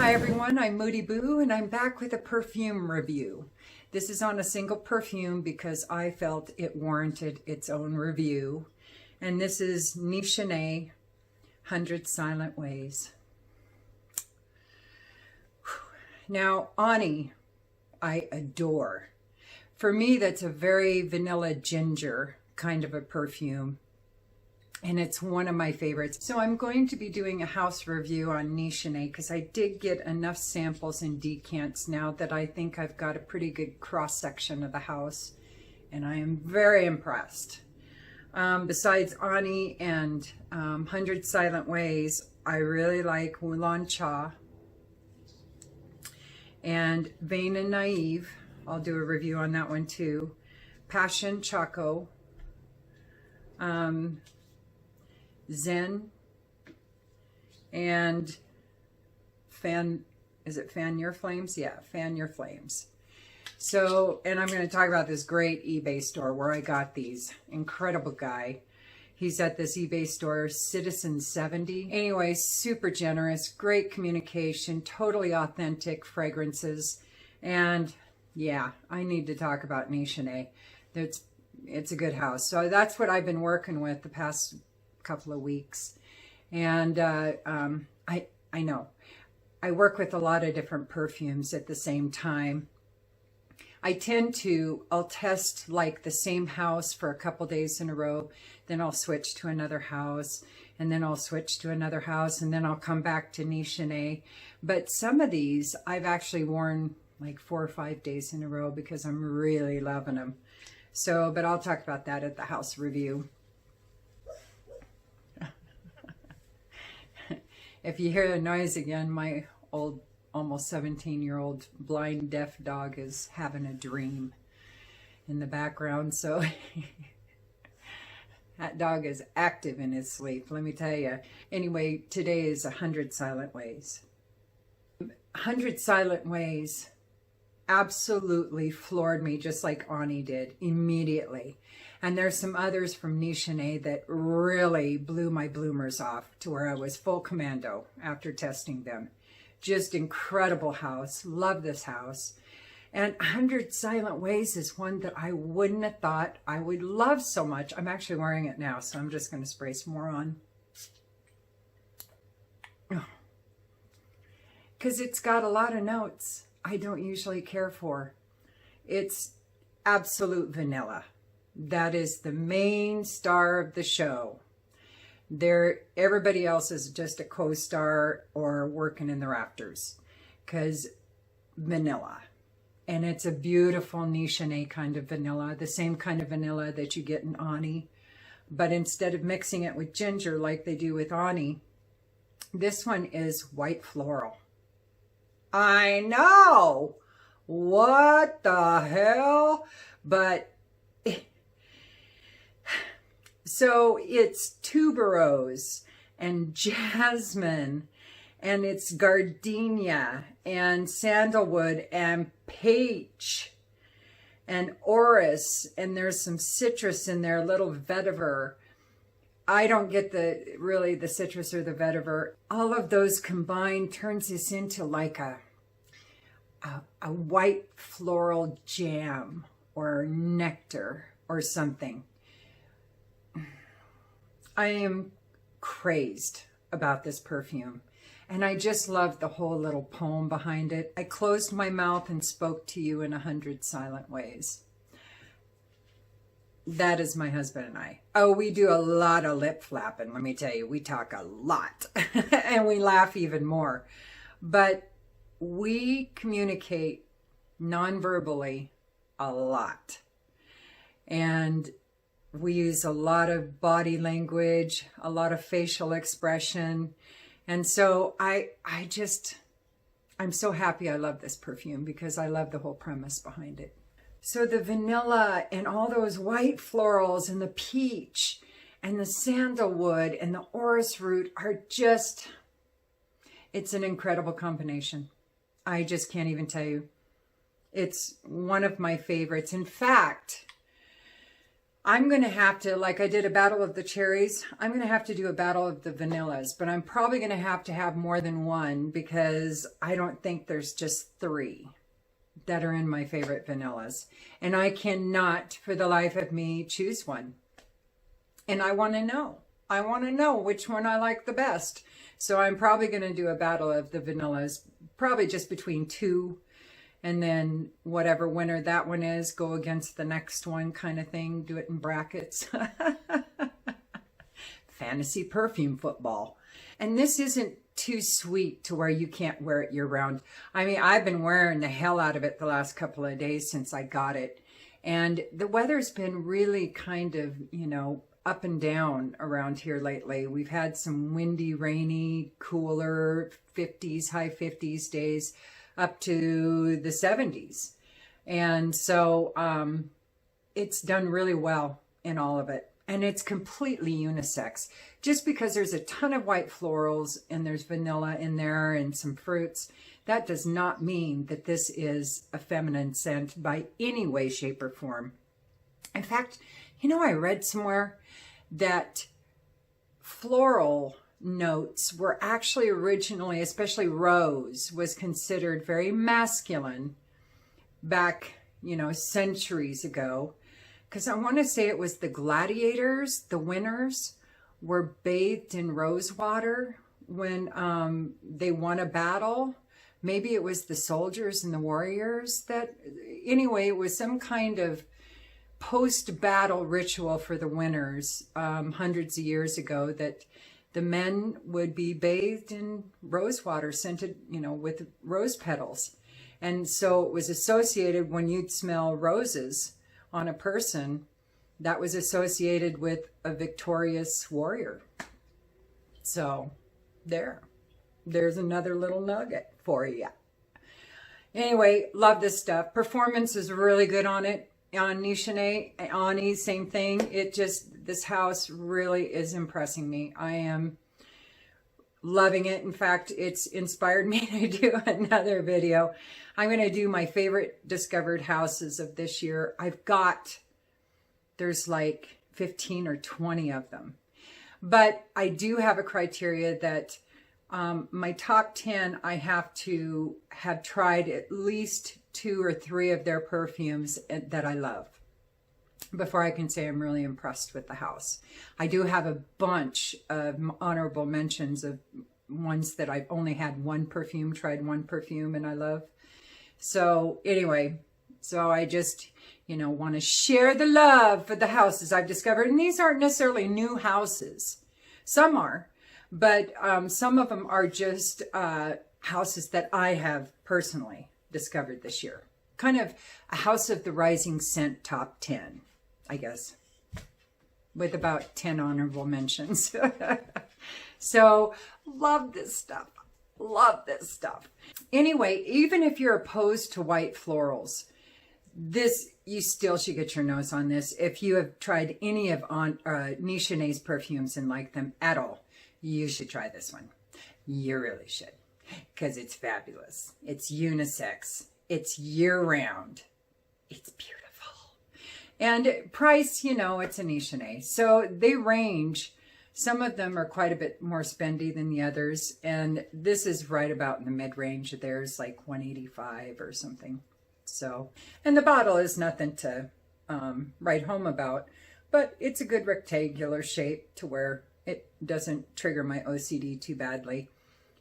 Hi everyone, I'm Moody Boo and I'm back with a perfume review. This is on a single perfume because I felt it warranted its own review. And this is Nishane 100 Silent Ways. Now, Ani, I adore. For me, that's a very vanilla ginger kind of a perfume. And it's one of my favorites. So I'm going to be doing a house review on Nishane because I did get enough samples and decants now that I think I've got a pretty good cross-section of the house. And I am very impressed. Besides Ani and 100 Silent Ways, I really like Wulan Cha and Vain and Naive. I'll do a review on that one too. Passion Choco. Zen and Fan Your Flames? Yeah, Fan Your Flames. So, and I'm going to talk about this great eBay store where I got these. Incredible guy. He's at this eBay store, Citizen 70. Anyway, super generous, great communication, totally authentic fragrances. And yeah, I need to talk about Nishane. It's a good house. So that's what I've been working with the past couple of weeks. And I know I work with a lot of different perfumes at the same time. I'll test like the same house for a couple days in a row, then I'll switch to another house, and then I'll switch to another house, and then I'll come back to Nishane. But some of these I've actually worn like 4 or 5 days in a row because I'm really loving them. So, but I'll talk about that at the house review. If you hear the noise again, my old, almost 17-year-old blind deaf dog is having a dream in the background. So that dog is active in his sleep, let me tell you. Anyway, today is 100 Silent Ways. 100 Silent Ways absolutely floored me, just like Ani did, immediately. And there's some others from Nishane that really blew my bloomers off to where I was full commando after testing them. Just incredible house. Love this house. And 100 Silent Ways is one that I wouldn't have thought I would love so much. I'm actually wearing it now, so I'm just going to spray some more on. Because it's got a lot of notes I don't usually care for. It's absolute vanilla. That is the main star of the show. Everybody else is just a co-star or working in the rafters, because vanilla. And it's a beautiful Nishane kind of vanilla, the same kind of vanilla that you get in Ani. But instead of mixing it with ginger like they do with Ani, this one is white floral. I know! What the hell? But so it's tuberose and jasmine, and it's gardenia and sandalwood and peach and orris, and there's some citrus in there, a little vetiver. I don't get really the citrus or the vetiver. All of those combined turns this into like a white floral jam or nectar or something. I am crazed about this perfume, and I just love the whole little poem behind it. I closed my mouth and spoke to you in 100 silent ways. That is my husband and I. Oh, we do a lot of lip flapping, let me tell you. We talk a lot, and we laugh even more. But we communicate non-verbally a lot. And we use a lot of body language, a lot of facial expression. And so I'm so happy I love this perfume because I love the whole premise behind it. So the vanilla and all those white florals and the peach and the sandalwood and the orris root are just, it's an incredible combination. I just can't even tell you. It's one of my favorites. In fact, I'm going to have to, like I did a battle of the cherries, I'm going to have to do a battle of the vanillas, but I'm probably going to have more than one because I don't think there's just 3 that are in my favorite vanillas. And I cannot, for the life of me, choose one. And I want to know. I want to know which one I like the best. So I'm probably going to do a battle of the vanillas, probably just between 2, and then whatever winner that one is, go against the next one kind of thing. Do it in brackets. Fantasy perfume football. And this isn't too sweet to where you can't wear it year round. I mean, I've been wearing the hell out of it the last couple of days since I got it. And the weather's been really kind of, you know, up and down around here lately. We've had some windy, rainy, cooler 50s, high 50s days up to the 70s. And so it's done really well in all of it. And it's completely unisex. Just because there's a ton of white florals and there's vanilla in there and some fruits, that does not mean that this is a feminine scent by any way, shape, or form. In fact, you know, I read somewhere that floral notes were actually originally, especially rose, was considered very masculine back, you know, centuries ago. Because I want to say it was the gladiators, the winners, were bathed in rose water when they won a battle. Maybe it was the soldiers and the warriors that, anyway, it was some kind of post-battle ritual for the winners hundreds of years ago that the men would be bathed in rose water scented, you know, with rose petals. And so it was associated when you'd smell roses on a person, that was associated with a victorious warrior. So there's another little nugget for you. Anyway, love this stuff. Performance is really good on it. On Nishane, Ani, same thing. It just, this house really is impressing me. I am loving it. In fact, it's inspired me to do another video. I'm going to do my favorite discovered houses of this year. There's like 15 or 20 of them. But I do have a criteria that my top 10, I have to have tried at least 2 or 3 of their perfumes that I love before I can say I'm really impressed with the house. I do have a bunch of honorable mentions of ones that I've only had tried one perfume and I love. So anyway, so I just, you know, want to share the love for the houses I've discovered. And these aren't necessarily new houses. Some are, but some of them are just houses that I have personally discovered this year. Kind of a House of the Rising Scent top 10, I guess, with about 10 honorable mentions. So love this stuff. Love this stuff. Anyway, even if you're opposed to white florals, you still should get your nose on this. If you have tried any of Nishane's perfumes and like them at all, you should try this one. You really should, because it's fabulous. It's unisex. It's year-round. It's beautiful. And price, you know, it's a Nishane. So they range. Some of them are quite a bit more spendy than the others. And this is right about in the mid-range. There's like $185 or something. So, and the bottle is nothing to write home about. But it's a good rectangular shape to where it doesn't trigger my OCD too badly.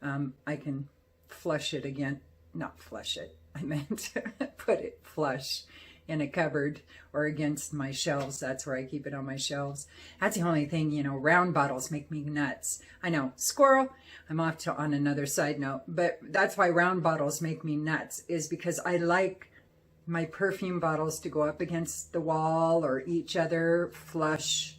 I can flush it again. Not flush it. I meant put it flush in a cupboard or against my shelves. That's where I keep it, on my shelves. That's the only thing, you know, round bottles make me nuts. I know, squirrel. I'm off to on another side note, but that's why round bottles make me nuts, is because I like my perfume bottles to go up against the wall or each other, flush,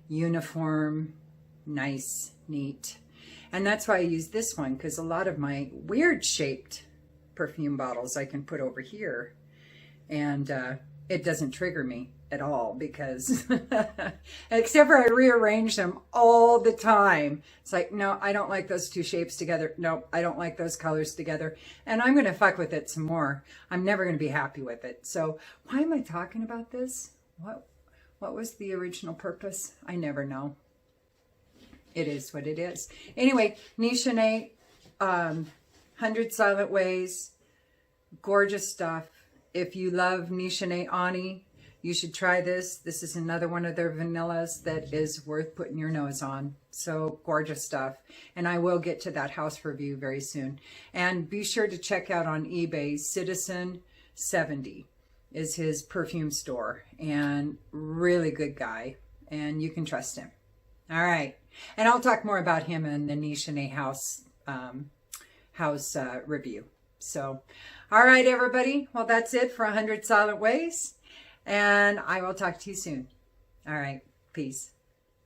uniform, nice, neat. And that's why I use this one, because a lot of my weird shaped perfume bottles I can put over here, and it doesn't trigger me at all, because except for I rearrange them all the time. It's like, no, I don't like those two shapes together. No, I don't like those colors together. And I'm going to fuck with it some more. I'm never going to be happy with it. So why am I talking about this? What was the original purpose? I never know. It is what it is. Anyway, Nishane, 100 Silent Ways, gorgeous stuff. If you love Nishane Ani, you should try this. This is another one of their vanillas that is worth putting your nose on. So gorgeous stuff. And I will get to that house review very soon. And be sure to check out on eBay, Citizen 70 is his perfume store. And really good guy. And you can trust him. All right. And I'll talk more about him in the Nishane house review. So, all right, everybody. Well, that's it for 100 Silent Ways. And I will talk to you soon. All right. Peace.